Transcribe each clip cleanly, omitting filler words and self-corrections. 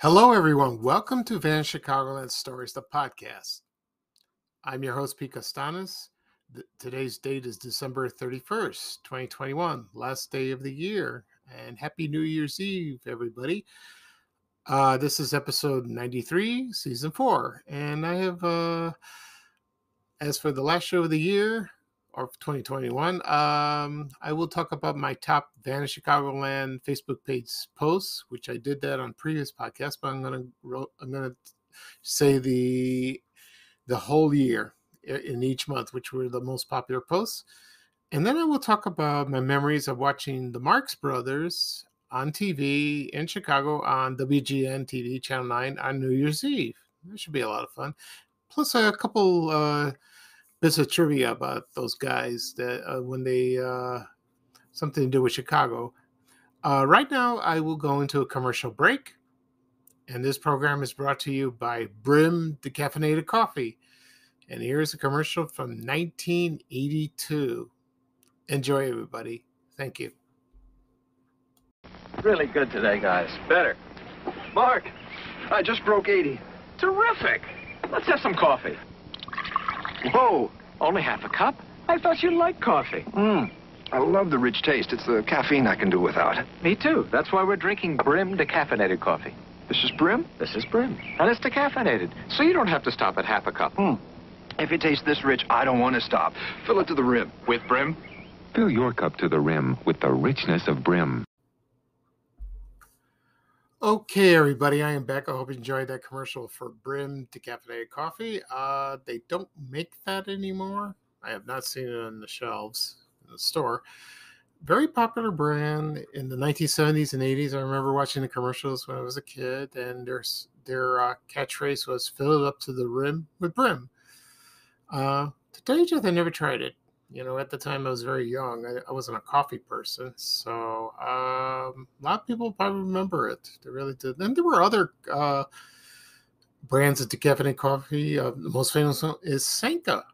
Hello, everyone. Welcome to Van Chicagoland Stories, the podcast. I'm your host, Pete Costanis. Today's date is December 31st, 2021, last day of the year. And Happy New Year's Eve, everybody. This is episode 93, season 4. And I have, as for the last show of the year, or 2021, I will talk about my top Van Chicagoland Facebook page posts, which I did that on previous podcasts, but I'm gonna say the whole year in each month, which were the most popular posts, and then I will talk about my memories of watching the Marx Brothers on TV in Chicago on WGN TV Channel 9 on New Year's Eve. That should be a lot of fun. Plus a couple bits of trivia about those guys that when they something to do with Chicago. Right now, I will go into a commercial break, and this program is brought to you by Brim Decaffeinated Coffee. And here's a commercial from 1982. Enjoy, everybody. Thank you. Really good today, guys. Better. Mark, I just broke 80. terrific. Let's have some coffee. Whoa. Only half a cup? I thought you liked coffee. I love the rich taste. It's the caffeine I can do without. Me too. That's why we're drinking Brim decaffeinated coffee. This is Brim? This is Brim. And it's decaffeinated, so you don't have to stop at half a cup. If it tastes this rich, I don't want to stop. Fill it to the rim. With Brim? Fill your cup to the rim with the richness of Brim. Okay, everybody, I am back. I hope you enjoyed that commercial for Brim Decaffeinated Coffee. They don't make that anymore. I have not seen it on the shelves in the store. Very popular brand in the 1970s and 80s. I remember watching the commercials when I was a kid, and their catchphrase was "Fill it up to the rim with Brim." To tell you the truth, I never tried it. You know, at the time I was very young. I wasn't a coffee person, so a lot of people probably remember it. They really did. And there were other brands of decaffeinated coffee. The most famous one is Sanka.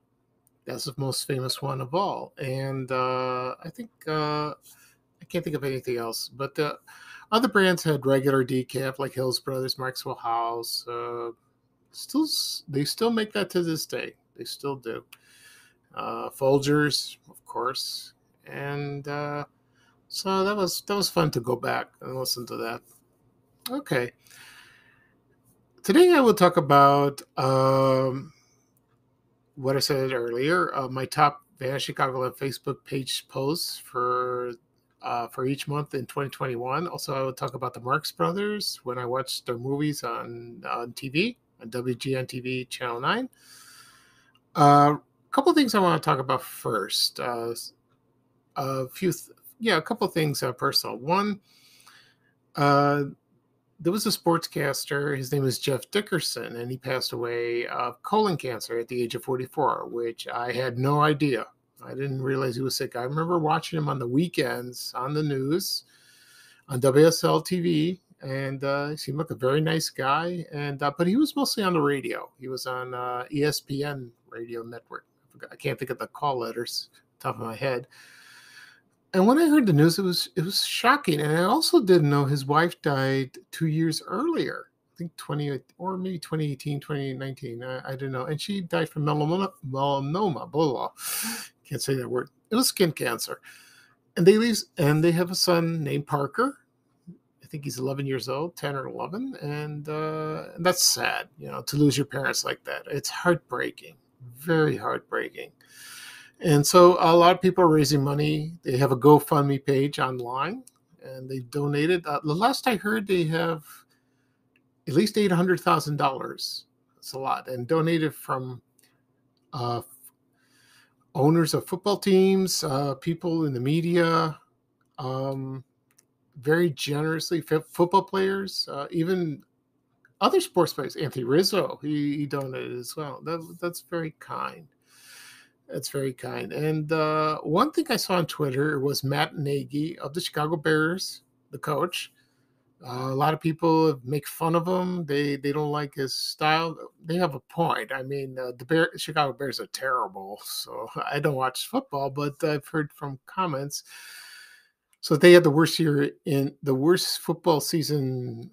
That's the most famous one of all. And I think I can't think of anything else. But the other brands had regular decaf, like Hills Brothers, Maxwell House. They still make that to this day. They still do. Folgers, of course, and so that was fun to go back and listen to that. Okay, today I will talk about what I said earlier, my top Van Chicagoland Facebook page posts for each month in 2021. Also, I will talk about the Marx Brothers when I watched their movies on TV on WGN TV Channel 9. Couple of things I want to talk about first. A couple of things personal. One, there was a sportscaster. His name is Jeff Dickerson, and he passed away of colon cancer at the age of 44, which I had no idea. I didn't realize he was sick. I remember watching him on the weekends on the news on WSL TV, and he seemed like a very nice guy. And but he was mostly on the radio. He was on ESPN radio network. I can't think of the call letters top of my head. And when I heard the news, it was shocking. And I also didn't know his wife died 2 years earlier. I think 2018, 2019. I don't know. And she died from melanoma. Blah. Can't say that word. It was skin cancer. And they have a son named Parker. I think he's 11 years old, 10 or 11. And that's sad, to lose your parents like that. It's heartbreaking. Very heartbreaking. And so a lot of people are raising money. They have a GoFundMe page online, and they've donated. The last I heard, they have at least $800,000. That's a lot. And donated from owners of football teams, people in the media, very generously, football players, even other sports players. Anthony Rizzo, he donated as well. That's very kind. That's very kind. And one thing I saw on Twitter was Matt Nagy of the Chicago Bears, the coach. A lot of people make fun of him. They don't like his style. They have a point. I mean, the Chicago Bears are terrible. So I don't watch football, but I've heard from comments. So they had the worst football season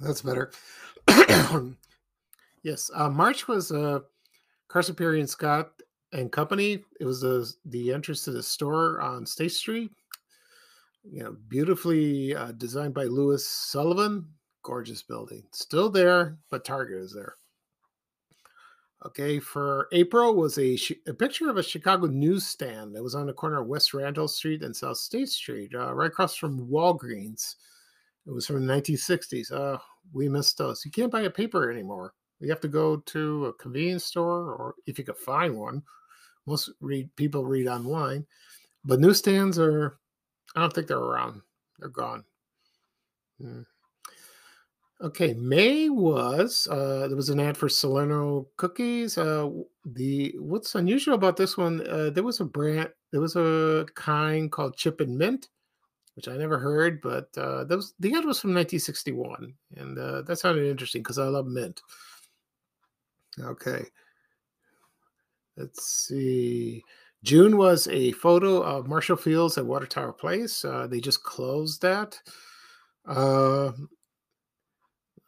That's better. Yes, March was Carson Perry and Scott and Company. It was the entrance to the store on State Street. Beautifully designed by Louis Sullivan. Gorgeous building. Still there, but Target is there. Okay, for April was a picture of a Chicago newsstand that was on the corner of West Randolph Street and South State Street, right across from Walgreens. It was from the 1960s. We missed those. You can't buy a paper anymore. You have to go to a convenience store, or if you could find one. Most people read online, but newsstands I don't think they're around. They're gone. Okay, May was there was an ad for Salerno cookies. What's unusual about this one? There was a kind called Chip and Mint, which I never heard, but the ad was from 1961, and that sounded interesting because I love mint. Okay, let's see. June was a photo of Marshall Fields at Water Tower Place. They just closed that.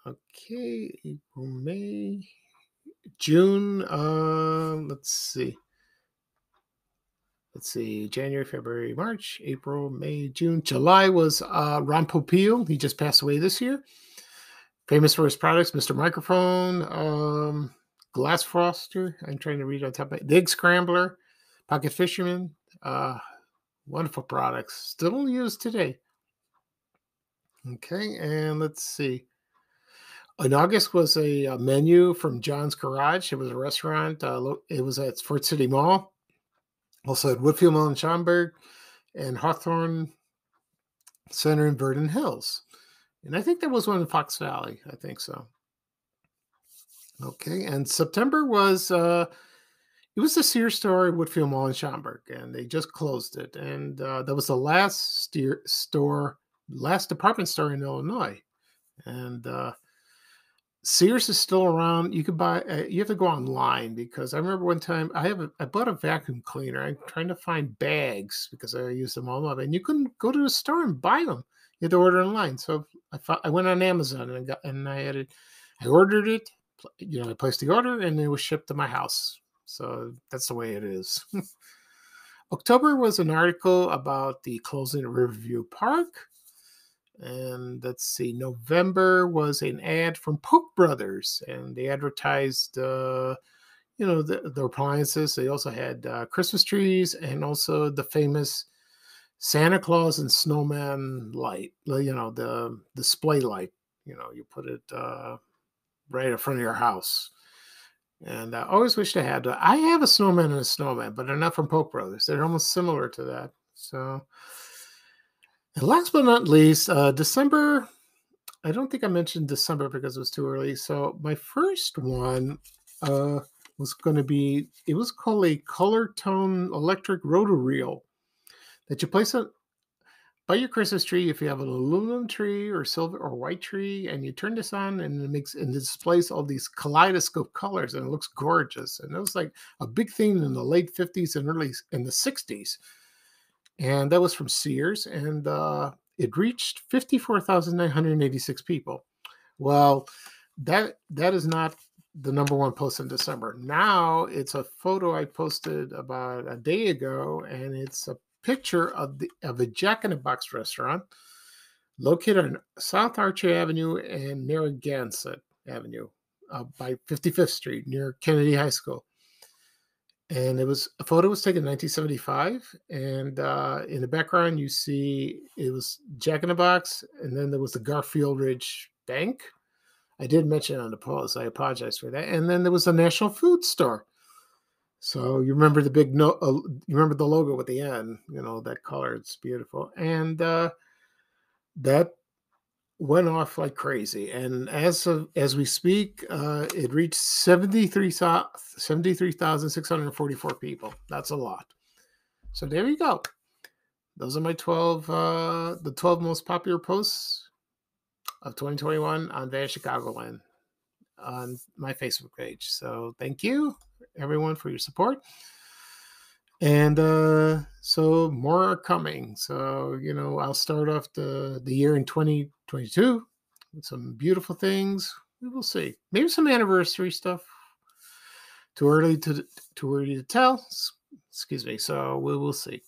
Okay, April, May, June. Let's see. January, February, March, April, May, June. July was Ron Popeil. He just passed away this year. Famous for his products, Mr. Microphone, Glass Froster. I'm trying to read on top of it. The Egg Scrambler, Pocket Fisherman. Wonderful products. Still used today. Okay, and let's see. In August was a menu from John's Garage. It was a restaurant. It was at Fort City Mall. Also at Woodfield Mall in Schaumburg and Hawthorne Center in Vernon Hills. And I think that was one in Fox Valley. I think so. Okay, and September was it was the Sears store at Woodfield Mall in Schaumburg, and they just closed it. And that was the last department store in Illinois. And Sears is still around. You could buy. You have to go online because I remember one time I bought a vacuum cleaner. I'm trying to find bags because I use them all up, and you couldn't go to the store and buy them. You had to order online. So I went on Amazon and I ordered it. I placed the order and it was shipped to my house. So that's the way it is. October was an article about the closing of Riverview Park. And let's see, November was an ad from Polk Brothers, and they advertised, the appliances. They also had Christmas trees and also the famous Santa Claus and Snowman light, the display light. You put it right in front of your house. And I always wished I had. I have a snowman and a snowman, but they're not from Polk Brothers. They're almost similar to that. So. And last but not least, December. I don't think I mentioned December because it was too early. So my first one was going to be, it was called a color tone electric rotoreel that you place by your Christmas tree. If you have an aluminum tree or silver or white tree, and you turn this on, and it displays all these kaleidoscope colors, and it looks gorgeous. And it was like a big thing in the late 50s and early in the 60s. And that was from Sears, and it reached 54,986 people. Well, that is not the number one post in December. Now it's a photo I posted about a day ago, and it's a picture of a Jack in the Box restaurant located on South Archer Avenue and Narragansett Avenue by 55th Street near Kennedy High School. And a photo was taken in 1975, and in the background you see it was Jack in the Box, and then there was the Garfield Ridge Bank. I did mention it on the post. I apologize for that. And then there was the National Food Store. So you remember the big you remember the logo at the end, that color. It's beautiful, and that went off like crazy. And as we speak, it reached 73,644 people. That's a lot. So there you go. Those are my 12 most popular posts of 2021 on Van Chicagoland on my Facebook page. So thank you everyone for your support. And so more are coming. So, I'll start off the year in 2022 some beautiful things. We will see. Maybe some anniversary stuff. Too early to tell. Excuse me. So we will see.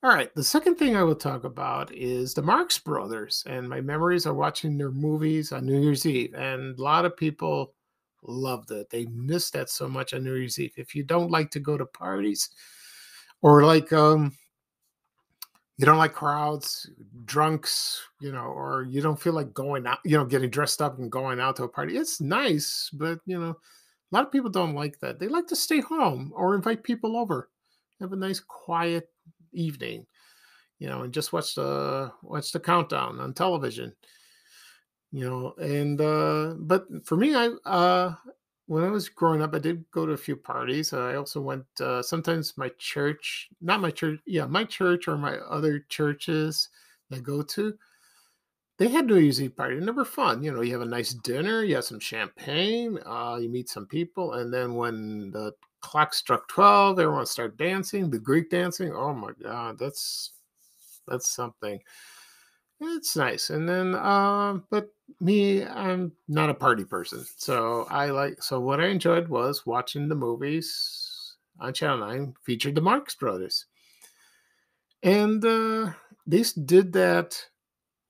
All right. The second thing I will talk about is the Marx Brothers and my memories of watching their movies on New Year's Eve. And a lot of people loved it. They missed that so much on New Year's Eve. If you don't like to go to parties or you don't like crowds, drunks, or you don't feel like going out, getting dressed up and going out to a party. It's nice, but a lot of people don't like that. They like to stay home or invite people over, have a nice quiet evening, and just watch the countdown on television. And but for me, I when I was growing up, I did go to a few parties. I also went sometimes my church, not my church, yeah, my church or my other churches I go to. They had New Year's Eve party, and they were fun. You have a nice dinner, you have some champagne, you meet some people, and then when the clock struck 12, everyone started dancing, the Greek dancing. Oh my God, that's something. It's nice. And then, but me, I'm not a party person. So what I enjoyed was watching the movies on Channel 9 featured the Marx Brothers. And did that,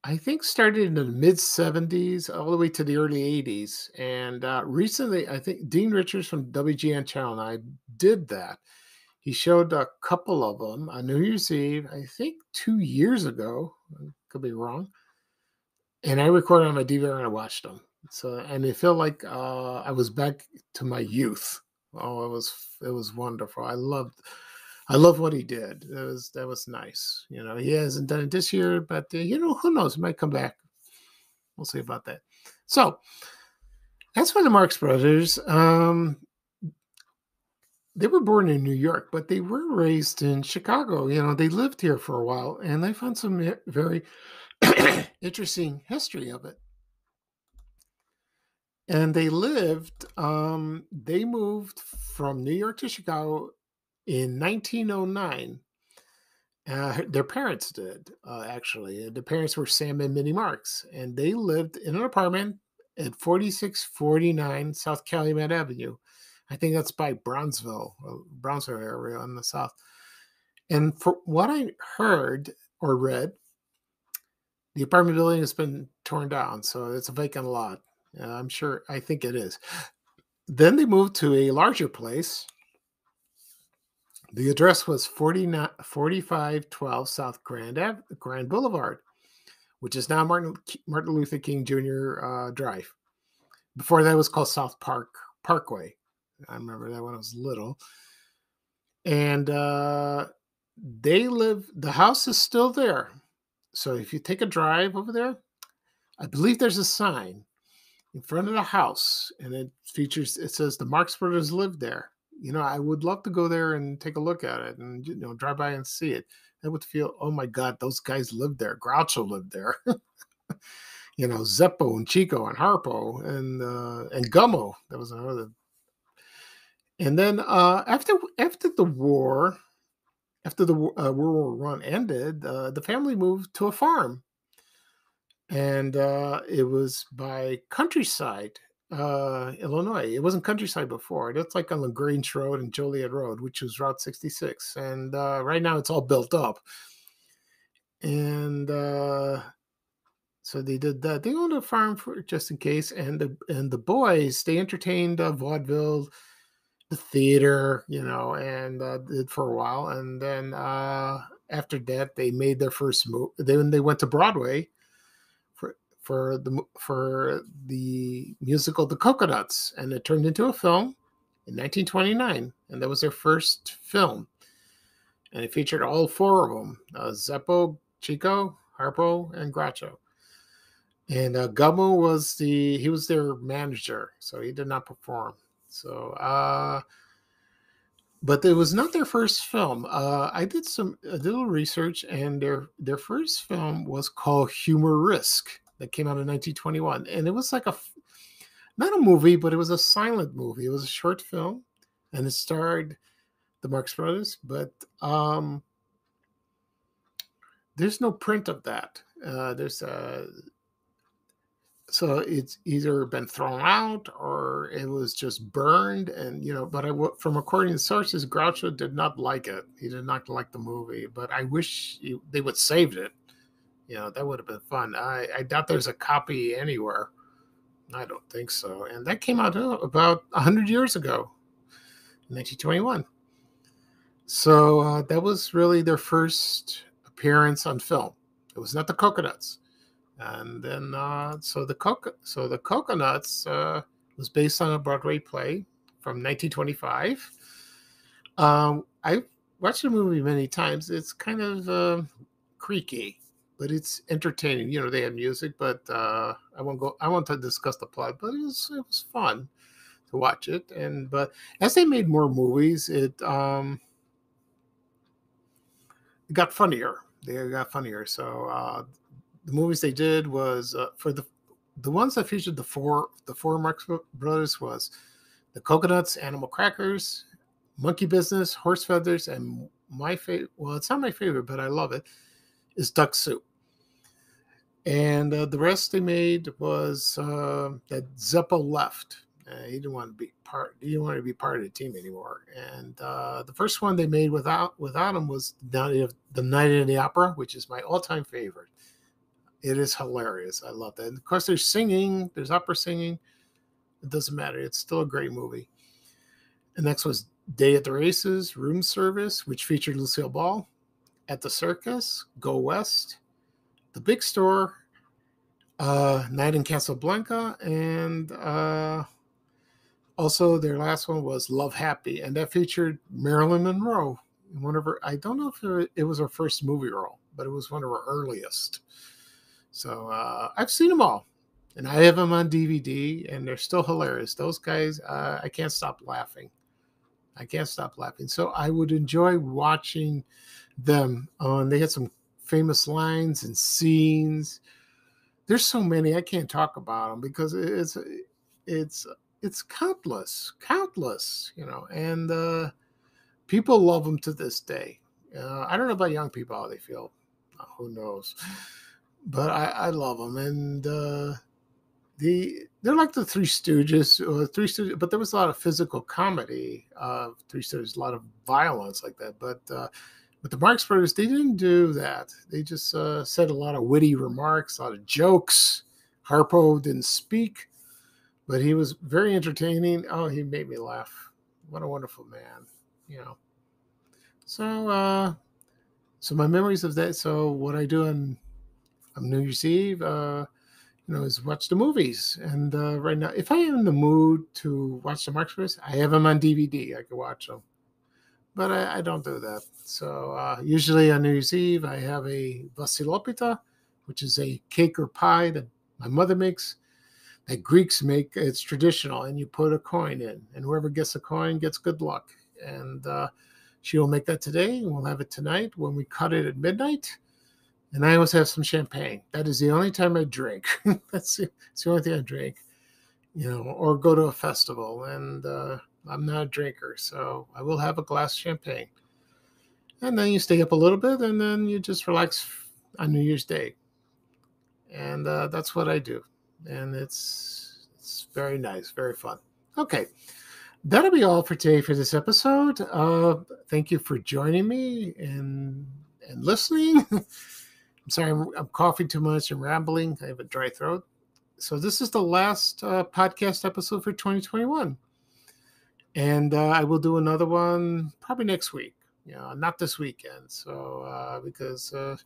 I think, started in the mid 70s all the way to the early 80s. And recently, I think Dean Richards from WGN Channel 9 did that. He showed a couple of them on New Year's Eve, I think 2 years ago. I could be wrong. And I recorded on my DVR and I watched them. And it felt like I was back to my youth. Oh, it was wonderful. I love what he did. That was nice. He hasn't done it this year, but who knows? It might come back. We'll see about that. So as for the Marx Brothers, they were born in New York, but they were raised in Chicago. They lived here for a while, and I found some very interesting history of it. And they moved from New York to Chicago in 1909. Their parents did, actually. The parents were Sam and Minnie Marks, and they lived in an apartment at 4649 South Calumet Avenue. I think that's by Brownsville area on the south. And for what I heard or read, the apartment building has been torn down, so it's a vacant lot. I think it is. Then they moved to a larger place. The address was 4512 South Grand Boulevard, which is now Martin Luther King Jr. Drive. Before that, it was called South Parkway. I remember that when I was little. And the house is still there. So if you take a drive over there, I believe there's a sign in front of the house, and it says the Marx Brothers lived there. I would love to go there and take a look at it and drive by and see it. I would feel, oh my God, those guys lived there. Groucho lived there. Zeppo and Chico and Harpo and Gummo. That was another. And then after the war, after the World War I ended, the family moved to a farm. And it was by Countryside, Illinois. It wasn't Countryside before. That's like on LaGrange Road and Joliet Road, which was Route 66. And right now it's all built up. And so they did that. They owned a farm for just in case. And the boys, they entertained vaudeville, the theater, and did for a while. And then after that, they made their first move. Then they went to Broadway for the musical The Coconuts, and it turned into a film in 1929, and that was their first film. And it featured all four of them: Zeppo, Chico, Harpo, and Groucho. And Gummo was their manager, so he did not perform. So, but it was not their first film. I did a little research, and their first film was called Humorisk. That came out in 1921, and it was like not a movie, but it was a silent movie. It was a short film, and it starred the Marx Brothers, but there's no print of that. So it's either been thrown out or it was just burned. And, but from according to sources, Groucho did not like it. He did not like the movie, but I wish they would saved it. That would have been fun. I doubt there's a copy anywhere. I don't think so. And that came out about 100 years ago, 1921. So that was really their first appearance on film. It was not the Coconuts. And then, so the Coconuts was based on a Broadway play from 1925. I watched the movie many times. It's kind of creaky, but it's entertaining. They have music, but I won't discuss the plot, but it was fun to watch it. But as they made more movies, it got funnier. They got funnier. So the movies they did was for the ones that featured the four Marx brothers was the Coconuts, Animal Crackers, Monkey Business, Horse Feathers, and my favorite. Well, it's not my favorite, but I love it. Is Duck Soup. And the rest they made was that Zeppo left. He didn't want to be part. He didn't want to be part of the team anymore. And the first one they made without him was the Night of the Opera, which is my all-time favorite. It is hilarious. I love that. And of course, there's singing. There's opera singing. It doesn't matter. It's still a great movie. And next was Day at the Races, Room Service, which featured Lucille Ball. At the Circus, Go West, The Big Store, Night in Casablanca, and also their last one was Love Happy, and that featured Marilyn Monroe. I don't know if it was her first movie role, but it was one of her earliest. So I've seen them all, and I have them on DVD, and they're still hilarious. Those guys, I can't stop laughing. So I would enjoy watching them on. They had some famous lines and scenes. There's so many I can't talk about them because it's countless, and people love them to this day. I don't know about young people how they feel. Who knows? But I love them, and they're like the Three Stooges, but there was a lot of physical comedy of Three Stooges, a lot of violence like that. But with the Marx Brothers, they didn't do that. They just said a lot of witty remarks, a lot of jokes. Harpo didn't speak, but he was very entertaining. Oh, he made me laugh. What a wonderful man, So, so my memories of that. So what I do on New Year's Eve, is watch the movies. And right now, if I am in the mood to watch the Marx Brothers, I have them on DVD. I can watch them. But I don't do that. So usually on New Year's Eve, I have a Vasilopita, which is a cake or pie that my mother makes, that Greeks make. It's traditional, and you put a coin in, and whoever gets a coin gets good luck. And she will make that today, and we'll have it tonight when we cut it at midnight. And I always have some champagne. That is the only time I drink. That's the only thing I drink, or go to a festival. And I'm not a drinker, so I will have a glass of champagne. And then you stay up a little bit, and then you just relax on New Year's Day. And that's what I do. And it's very nice, very fun. Okay, that'll be all for today for this episode. Thank you for joining me and listening. I'm sorry, I'm coughing too much and rambling. I have a dry throat. So this is the last podcast episode for 2021. And I will do another one probably next week. Not this weekend. So because I'm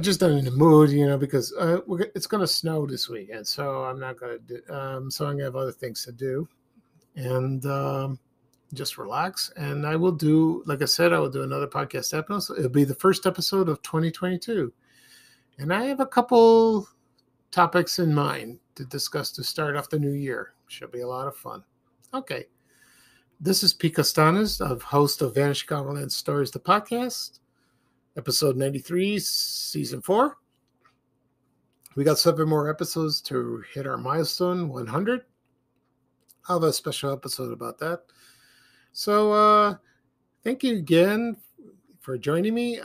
just not in the mood, because it's going to snow this weekend. So I'm not going to do. So I'm going to have other things to do, and just relax. And I will do, like I said, I will do another podcast episode. It'll be the first episode of 2022, and I have a couple topics in mind to discuss to start off the new year. Should be a lot of fun. Okay. This is Pete Costanas, host of Chicagoland Stories, the podcast, episode 93, season 4. We got 7 more episodes to hit our milestone, 100. I'll have a special episode about that. So thank you again for joining me.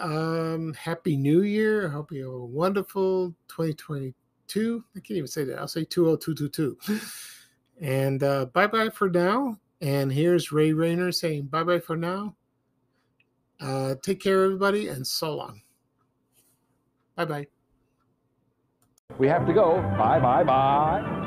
Happy New Year. I hope you have a wonderful 2020. 2. I can't even say that. I'll say 20222. And bye-bye for now. And here's Ray Rayner saying bye-bye for now. Take care, everybody, and so long. Bye-bye. We have to go. Bye, bye, bye.